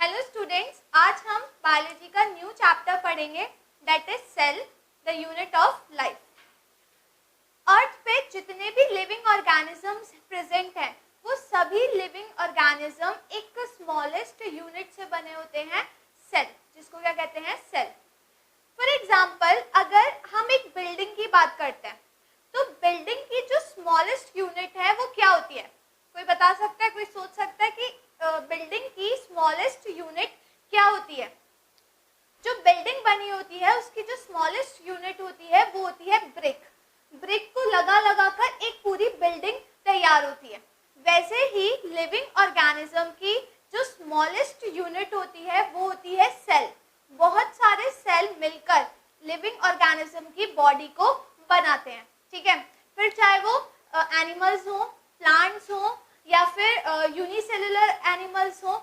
Hello students, आज हम biology का न्यू चैप्टर पढ़ेंगे that is cell, the unit of life. Earth पे जितने भी लिविंग ऑर्गेनिजम्स प्रेजेंट हैं वो सभी लिविंग ऑर्गेनिज्म एक स्मॉलेस्ट यूनिट से बने होते हैं, सेल, जिसको क्या कहते हैं, सेल। फॉर एग्जाम्पल, अगर हम एक बिल्डिंग की बात करते हैं तो बिल्डिंग की जो स्मॉलेस्ट यूनिट है वो क्या होती है? कोई बता सकता है, कोई सोच सकता है कि बिल्डिंग की स्मॉलेस्ट यूनिट क्या होती है? जो बिल्डिंग बनी होती है उसकी जो स्मॉलेस्ट यूनिट होती है वो होती है ब्रिक। ब्रिक को लगा लगा कर एक पूरी बिल्डिंग तैयार होती है। वैसे ही लिविंग ऑर्गेनिज्म की जो स्मॉलेस्ट यूनिट होती है वो होती है सेल। बहुत सारे सेल मिलकर लिविंग ऑर्गेनिज्म की बॉडी को बनाते हैं, ठीक है। फिर चाहे वो एनिमल्स हो, प्लांट्स हो या फिर यूनिसेलुलर एनिमल्स हो,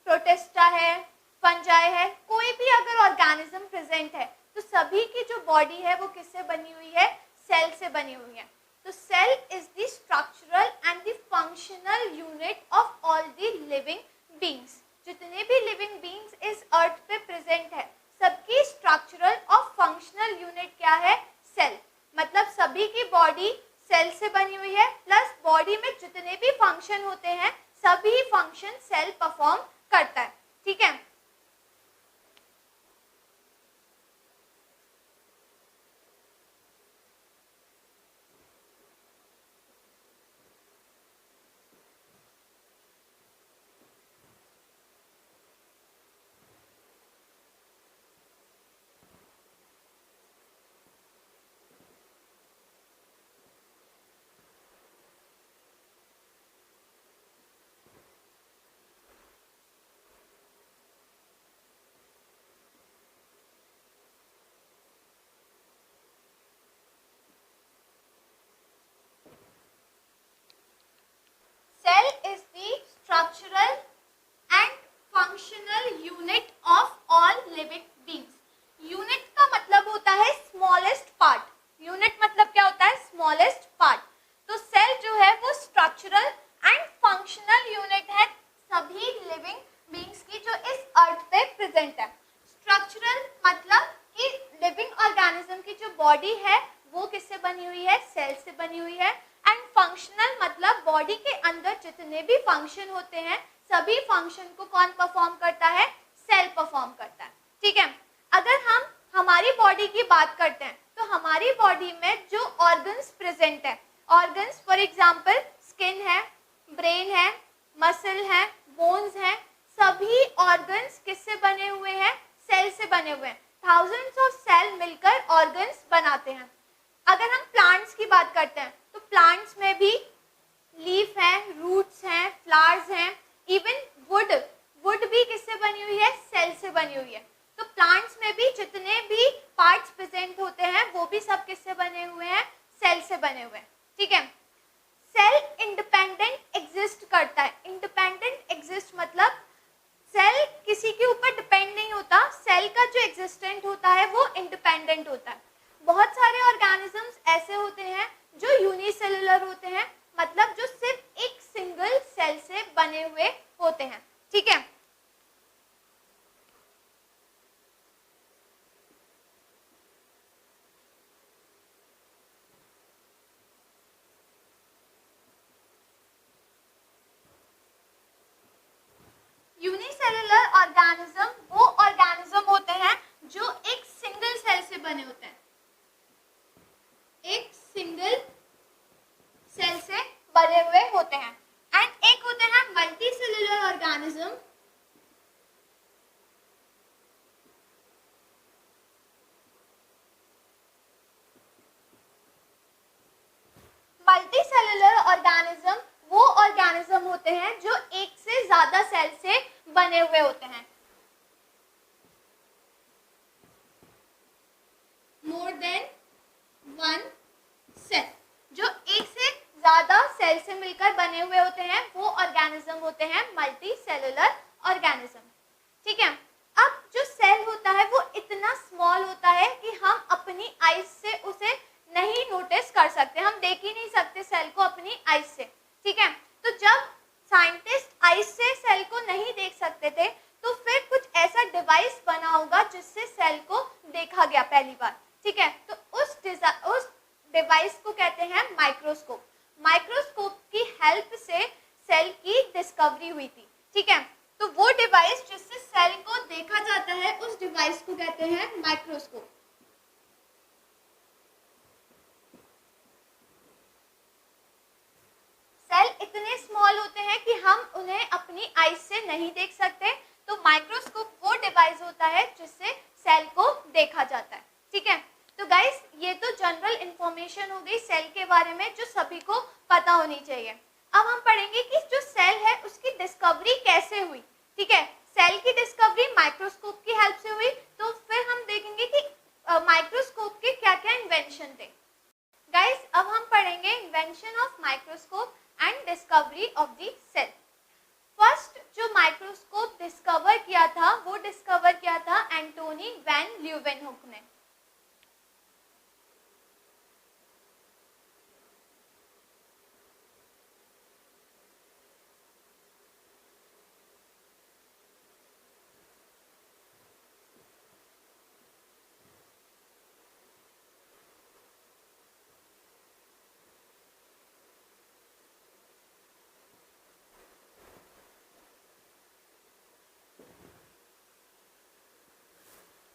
प्रोटिस्टा है, फंजाई है, कोई भी अगर ऑर्गेनिज्म प्रेजेंट है तो सभी की जो बॉडी है वो किससे बनी हुई है? सेल से बनी हुई है। तो cell is the structural and the functional unit of all the living beings. जितने भी लिविंग बीइंग्स इस अर्थ पे प्रेजेंट है सबकी स्ट्रक्चरल और फंक्शनल यूनिट क्या है? सेल। मतलब सभी की बॉडी सेल से बनी हुई है, प्लस बॉडी में जितने भी फंक्शन होते हैं सभी फंक्शन सेल परफॉर्म करता है, ठीक है। Cell is the structural and functional unit of all living beings. Unit का मतलब होता है smallest part. Unit मतलब क्या होता है? smallest part. तो cell जो है वो structural and functional unit है सभी living beings की जो इस अर्थ पे present है. Structural मतलब कि living organism की जो body है वो किससे बनी हुई है? सेल से बनी हुई है। एंड फंक्शनल मतलब बॉडी के अंदर जितने भी फंक्शन होते हैं सभी फंक्शन को कौन परफॉर्म करता है? सेल परफॉर्म करता है, ठीक है। अगर हम हमारी बॉडी की बात करते हैं तो हमारी बॉडी में जो ऑर्गन्स प्रेजेंट है, ऑर्गन्स फॉर एग्जांपल स्किन है, ब्रेन है, मसल है, बोन्स है, सभी ऑर्गन्स किससे बने हुए हैं? सेल से बने हुए हैं। थाउजेंड्स ऑफ सेल मिलकर ऑर्गन्स बनाते हैं। अगर हम प्लांट्स की बात करते हैं तो प्लांट्स में भी लीफ है, रूट्स हैं, फ्लावर्स हैं, इवन वुड भी किससे बनी हुई है? सेल से बनी हुई है। तो प्लांट्स में भी जितने भी पार्ट्स प्रेजेंट होते हैं वो भी सब किससे बने हुए हैं? सेल से बने हुए हैं, ठीक है। सेल इंडिपेंडेंट एग्जिस्ट करता है। इंडिपेंडेंट एग्जिस्ट मतलब सेल किसी के ऊपर डिपेंड नहीं होता, सेल का जो एग्जिस्टेंट होता है वो इंडिपेंडेंट होता है। बहुत सारे ऑर्गेनिजम्स ऐसे होते हैं जो यूनिसेलुलर होते हैं, मतलब जो सिर्फ एक सिंगल सेल से बने हुए होते हैं, ठीक है। यूनिसेलुलर ऑर्गेनिज्म वो ऑर्गेनिज्म होते हैं जो एक सिंगल सेल से बने होते हैं, एक सिंगल सेल से बने हुए होते हैं। एंड एक होते हैं multi cellular organism. Multi cellular organism वो ऑर्गेनिज्म होते हैं जो एक से ज्यादा सेल से बने हुए होते हैं। मोर देन वन सेल, जो एक से ज्यादा सेल से मिलकर बने हुए होते हैं वो ऑर्गेनिज्म होते हैं मल्टी सेलुलर ऑर्गेनिज्म, ठीक है। अब जो सेल होता है वो इतना स्मॉल होता है कि हम अपनी आईज से उसे नहीं नोटिस कर सकते, हम देख ही नहीं सकते सेल को अपनी आईज से, ठीक है। तो जब साइंटिस्ट आईज से सेल को नहीं देख सकते थे तो फिर डिवाइस बना होगा जिससे सेल को देखा गया पहली बार, ठीक है। तो उस डिवाइस को कहते हैं माइक्रोस्कोप। माइक्रोस्कोप की हेल्प से सेल की डिस्कवरी हुई थी, ठीक है। तो वो डिवाइस जिससे सेल को देखा जाता है उस डिवाइस को कहते हैं माइक्रोस्कोप। सेल इतने स्मॉल होते हैं कि हम उन्हें अपनी आई से नहीं देख सकते, तो माइक्रोस्कोप वो डिवाइस होता है जिससे सेल को देखा जाता है, ठीक है। तो गाइस ये तो जनरल इंफॉर्मेशन हो गई सेल के बारे में जो सभी को पता होनी चाहिए। अब हम पढ़ेंगे कि जो सेल है उसकी डिस्कवरी कैसे हुई, ठीक है। सेल की डिस्कवरी माइक्रोस्कोप की हेल्प से हुई। तो फिर हम देखेंगे कि माइक्रोस्कोप के क्या क्या इन्वेंशन थे। गाइस अब हम पढ़ेंगे invention of microscope and discovery of the cell. First जो माइक्रोस्कोप डिस्कवर किया था वो डिस्कवर किया था एंटोनी वैन ल्यूवेनहुक ने।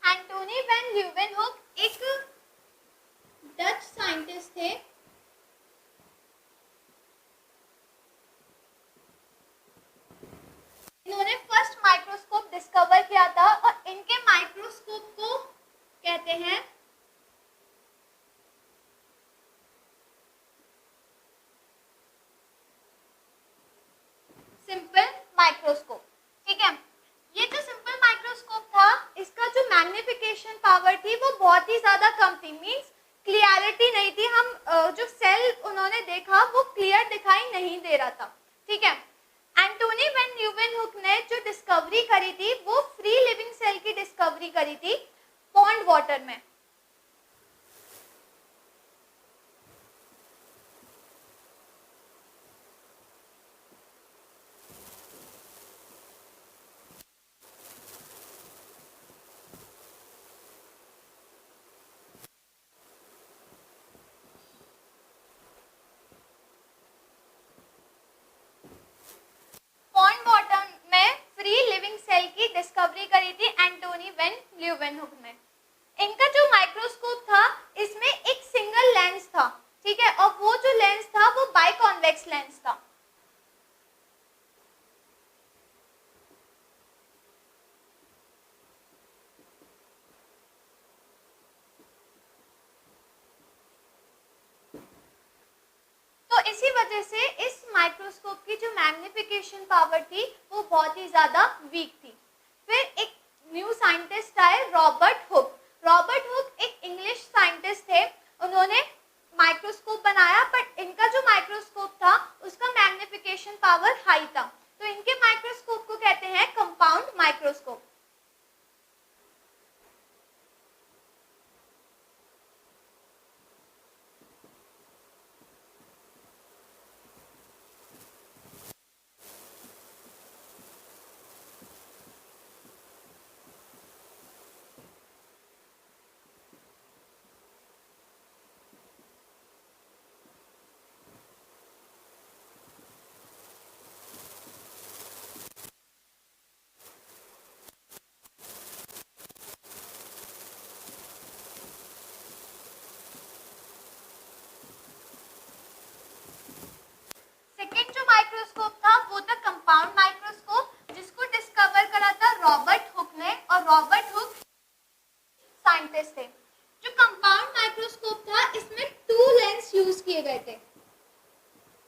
एंटोनी वैन ल्यूवेनहुक एक डच साइंटिस्ट थे। इन्होंने फर्स्ट माइक्रोस्कोप डिस्कवर किया था और इनके माइक्रोस्कोप को कहते हैं सिंपल माइक्रोस्कोप, ठीक है। ये जो सिंपल माइक्रोस्कोप था इसका जो मैग्निफिकेशन पावर थी वो बहुत ही ज्यादा कम थी, मींस क्लियरिटी नहीं थी। हम जो सेल उन्होंने देखा वो क्लियर दिखाई नहीं दे रहा था, ठीक है। एंटोनी वैन ल्यूवेनहुक ने जो डिस्कवरी करी थी वो फ्री लिविंग सेल की डिस्कवरी करी थी पॉन्ड वाटर में। पॉन्ड वाटर में फ्री लिविंग सेल की डिस्कवरी करी थी एंटोनी वैन ल्यूवेनहुक ने। इनका जो माइक्रोस्कोप था इसमें एक सिंगल लेंस था, ठीक है, और वो जो लेंस था वो बाइकॉन्वेक्स लेंस था। तो इसी वजह से इस माइक्रोस्कोप की जो मैग्निफिकेशन पावर थी वो बहुत ही ज्यादा वीक थी। फिर एक न्यू साइंटिस्ट आए रॉबर्ट हुक। रॉबर्ट हुक एक इंग्लिश साइंटिस्ट थे। उन्होंने माइक्रोस्कोप बनाया बट इनका जो माइक्रोस्कोप था उसका मैग्निफिकेशन पावर हाई था, तो इनके माइक्रोस्कोप को कहते हैं कंपाउंड माइक्रोस्कोप। सेकेंड जो माइक्रोस्कोप था वो था कंपाउंड माइक्रोस्कोप, जिसको डिस्कवर करा था रॉबर्ट हुक ने, और रॉबर्ट हुक साइंटिस्ट थे। जो कंपाउंड माइक्रोस्कोप था इसमें 2 लेंस यूज किए गए थे।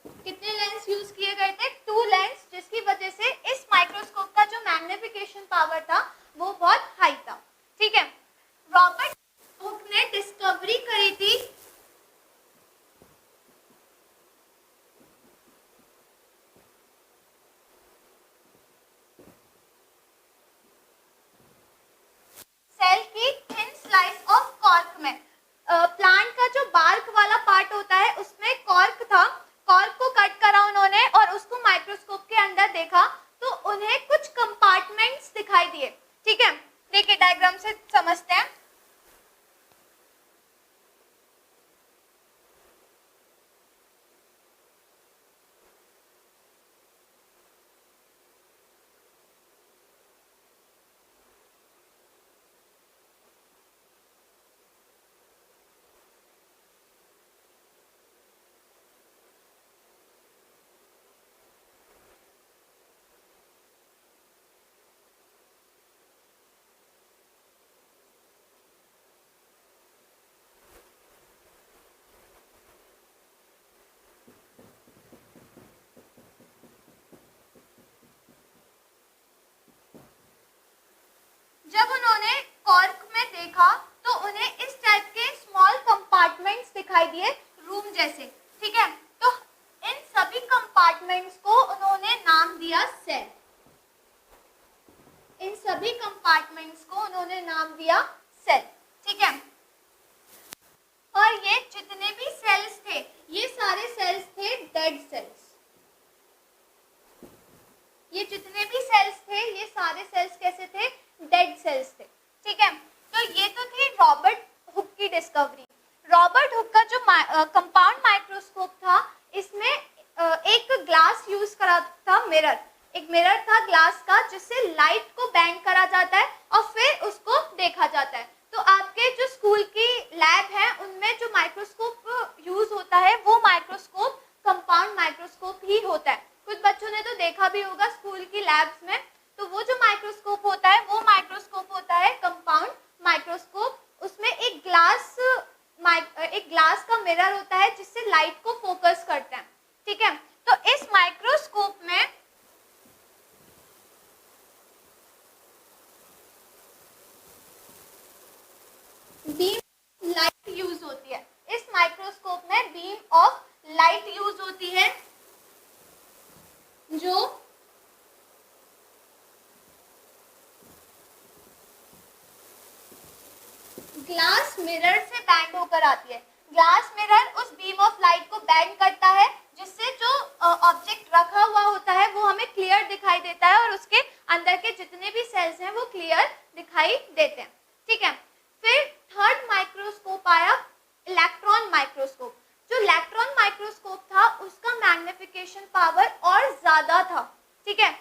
कितने लेंस यूज किए गए थे? 2 लेंस, जिसकी वजह से इस माइक्रोस्कोप का जो मैग्निफिकेशन पावर था वो बहुत हाई था, ठीक है। रॉबर्ट हुक ने डिस्कवरी करी थी सेल की थिन स्लाइस ऑफ कॉर्क में। प्लांट का जो बार्क वाला पार्ट होता है उसमें कॉर्क था। कॉर्क को कट करा उन्होंने और उसको माइक्रोस्कोप के अंदर देखा तो उन्हें कुछ कंपार्टमेंट्स दिखाई दिए, ठीक है। समझते हैं। जब उन्होंने कॉर्क में देखा तो उन्हें इस टाइप के स्मॉल कंपार्टमेंट्स दिखाई दिए, रूम जैसे, ठीक है। तो इन सभी कंपार्टमेंट्स को उन्होंने नाम दिया सेल। इन सभी कंपार्टमेंट्स को उन्होंने नाम दिया सेल, ठीक है। और ये जितने भी सेल्स थे, ये सारे सेल्स थे डेड सेल्स। ये जितने भी सेल्स थे, ये सारे सेल्स कैसे थे? डेड सेल्स थे, ठीक है। तो ये तो थी रॉबर्ट हुक की डिस्कवरी। रॉबर्ट हुक का जो कंपाउंड माइक्रोस्कोप था, इसमें एक ग्लास यूज करा था, मिरर। एक मिरर था ग्लास का, जिससे लाइट को बेंड करा जाता है और फिर उसको देखा जाता है। तो आपके जो स्कूल की लैब है, उनमें जो माइक्रोस्कोप यूज होता है, वो माइक्रोस्कोप कंपाउंड माइक्रोस्कोप ही होता है। कुछ बच्चों ने तो देखा भी होगा स्कूल की लैब्स में। तो वो जो माइक्रोस्कोप होता है, वो माइक्रोस्कोप होता है कंपाउंड माइक्रोस्कोप। उसमें एक ग्लास का मिरर होता है, जिससे लाइट को फोकस करता है, ठीक है। तो इस माइक्रोस्कोप में बीम लाइट यूज होती है। इस माइक्रोस्कोप में बीम ऑफ लाइट यूज होती है, जो ग्लास मिरर से बैंड होकर आती है। ग्लास मिरर उस बीम ऑफ लाइट को बैंड करता है, जिससे जो ऑब्जेक्ट रखा हुआ होता है वो हमें क्लियर दिखाई देता है और उसके अंदर के जितने भी सेल्स हैं वो क्लियर दिखाई देते हैं, ठीक है। फिर थर्ड माइक्रोस्कोप आया, इलेक्ट्रॉन माइक्रोस्कोप। जो इलेक्ट्रॉन माइक्रोस्कोप था, उसका मैग्निफिकेशन पावर और ज्यादा था, ठीक है।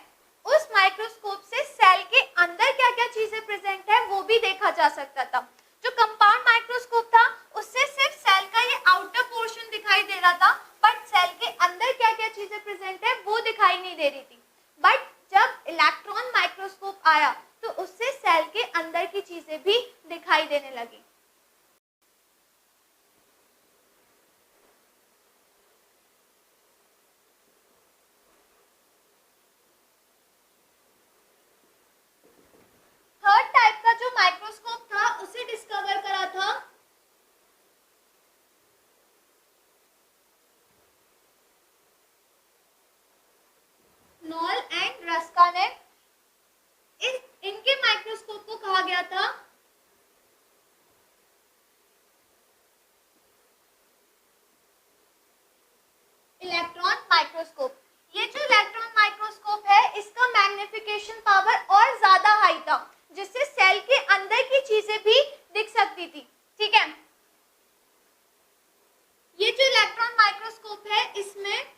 उस माइक्रोस्कोप से सेल के अंदर क्या क्या चीजें प्रेजेंट है वो भी देखा जा सकता था। जो कंपाउंड माइक्रोस्कोप था, उससे सिर्फ सेल का ये आउटर पोर्शन दिखाई दे रहा था, बट सेल के अंदर क्या क्या चीजें प्रेजेंट है वो दिखाई नहीं दे रही थी। बट जब इलेक्ट्रॉन माइक्रोस्कोप आया, तो उससे सेल के अंदर की चीजें भी दिखाई देने लगी। थर्ड टाइप का जो माइक्रोस्कोप था, उसे डिस्कवर करा था नॉल एंड रस्का ने। इनके माइक्रोस्कोप को कहा गया था इलेक्ट्रॉन माइक्रोस्कोप। ये जो इलेक्ट्रॉन माइक्रोस्कोप है, इसका मैग्निफिकेशन पावर और ज्यादा हाई था, जिससे सेल के अंदर की चीजें भी दिख सकती थी, ठीक है। ये जो इलेक्ट्रॉन माइक्रोस्कोप है, इसमें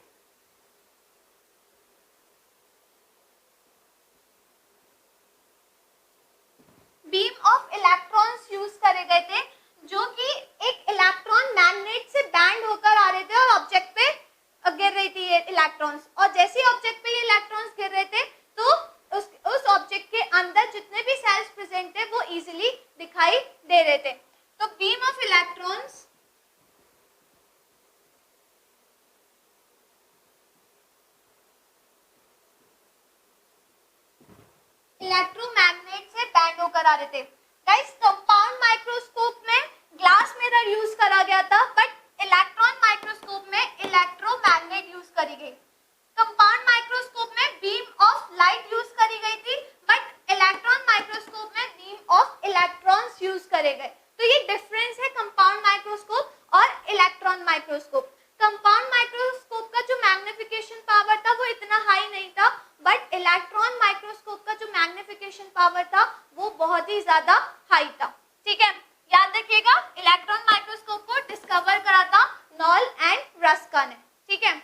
बीम ऑफ इलेक्ट्रॉन्स यूज करे गए थे, जो कि एक इलेक्ट्रॉन मैग्नेट से बैंड होकर आ रहे थे और ऑब्जेक्ट पे गिर रही थी ये इलेक्ट्रॉन्स। और जैसे ही ऑब्जेक्ट पे ये इलेक्ट्रॉन्स गिर रहे थे, तो उस ऑब्जेक्ट के अंदर जितने भी सेल्स प्रेजेंट थे वो इजीली दिखाई दे रहे थे। तो बीम ऑफ इलेक्ट्रॉन्स इलेक्ट्रोमैग्नेट से बैंड होकर आ रहे थे। गाइस, कंपाउंड माइक्रोस्कोप में ग्लास मिरर यूज करा गया था, बट इलेक्ट्रॉन माइक्रोस्कोप में इलेक्ट्रोमैग्नेट यूज करी गई। कंपाउंड माइक्रोस्कोप में बीम ऑफ लाइट यूज करी गई थी, बट इलेक्ट्रॉन माइक्रोस्कोप में बीम ऑफ इलेक्ट्रॉन्स यूज करे गए। तो ये डिफरेंस है कंपाउंड माइक्रोस्कोप और इलेक्ट्रॉन माइक्रोस्कोप। कंपाउंड माइक्रोस्कोप का जो मैग्निफिकेशन पावर था वो इतना हाई नहीं था, बट इलेक्ट्रॉन माइक्रोस्कोप का जो मैग्निफिकेशन पावर था वो बहुत ही ज्यादा हाइट। ठीक है, याद रखिएगा इलेक्ट्रॉन माइक्रोस्कोप को डिस्कवर करा था नॉल एंड रस्का ने। ठीक है।